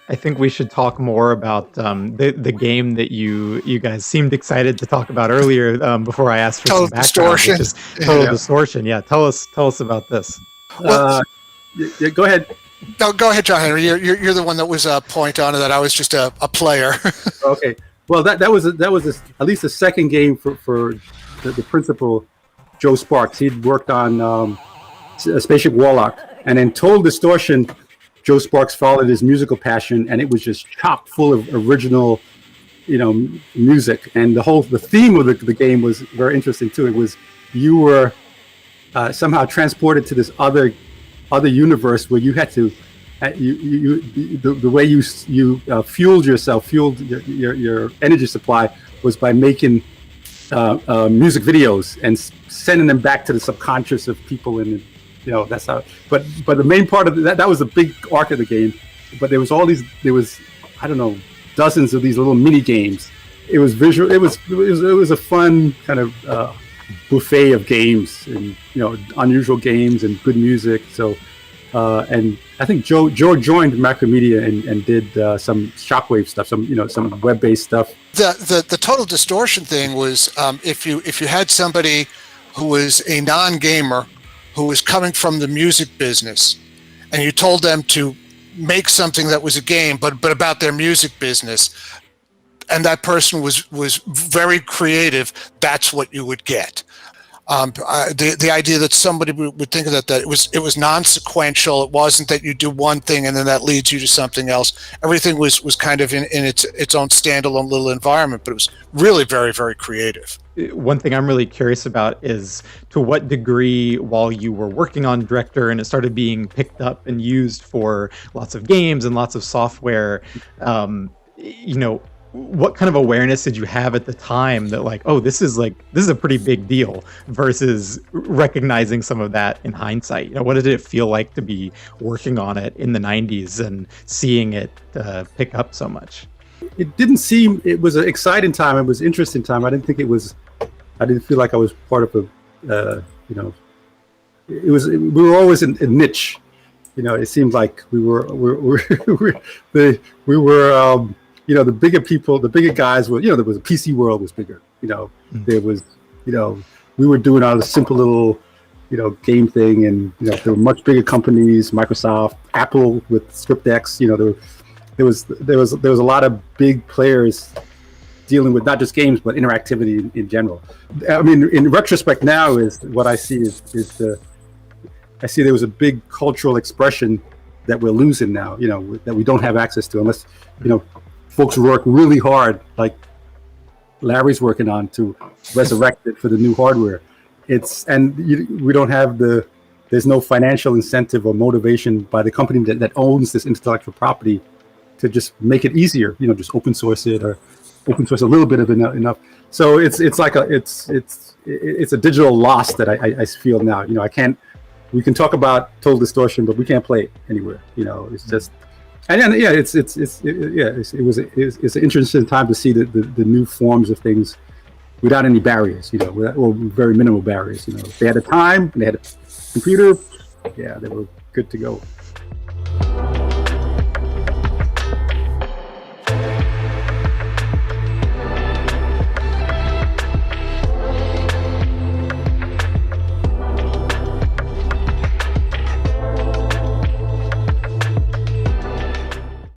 I think we should talk more about the game that you guys seemed excited to talk about earlier before I asked for Total some background, Distortion. which is Total Yeah. Distortion. Yeah, tell us about this. Well, Yeah, go ahead. no, go ahead, John Henry. You're the one that was a point on it. That I was just a player. Okay. Well, that was at least the second game for the principal, Joe Sparks. He'd worked on Spaceship Warlock, and in Total Distortion, Joe Sparks followed his musical passion, and it was just chock full of original, music. And the theme of the game was very interesting too. It was you were somehow transported to this other universe where you had to the way you fueled yourself, your energy supply was by making music videos and sending them back to the subconscious of people, and that's how. But the main part of that was the big arc of the game. But there was I don't know, dozens of these little mini games. It was visual. It was a fun kind of buffet of games, and unusual games and good music. So and I think Joe joined Macromedia and did some Shockwave stuff, some web-based stuff. The Total Distortion thing was if you had somebody who was a non-gamer who was coming from the music business, and you told them to make something that was a game, but about their music business, and that person was very creative, that's what you would get. The idea that somebody would think of that it was non-sequential. It wasn't that you do one thing and then that leads you to something else. Everything was kind of in its own standalone little environment, but it was really very, very creative. One thing I'm really curious about is to what degree, while you were working on Director and it started being picked up and used for lots of games and lots of software, what kind of awareness did you have at the time that this is a pretty big deal, versus recognizing some of that in hindsight? What did it feel like to be working on it in the 90s and seeing it pick up so much? It didn't seem, it was an exciting time. It was an interesting time. I didn't feel like I was part of we were always a niche. It seemed like we were the bigger people, the bigger guys were, there was a PC world was bigger, there was, we were doing all the simple little, game thing. And, there were much bigger companies, Microsoft, Apple with ScriptX, there was a lot of big players dealing with not just games, but interactivity in general. I mean, in retrospect now is what I see I see there was a big cultural expression that we're losing now, that we don't have access to unless, folks work really hard, like Larry's working on, to resurrect it for the new hardware. We don't have there's no financial incentive or motivation by the company that owns this intellectual property to just make it easier, just open source it or open source a little bit of enough. So it's a digital loss that I feel now. We can talk about Total Distortion, but we can't play it anywhere. It's just. And yeah, it was an interesting time to see the new forms of things without any barriers, or very minimal barriers. If they had a time and they had a computer, yeah, they were good to go.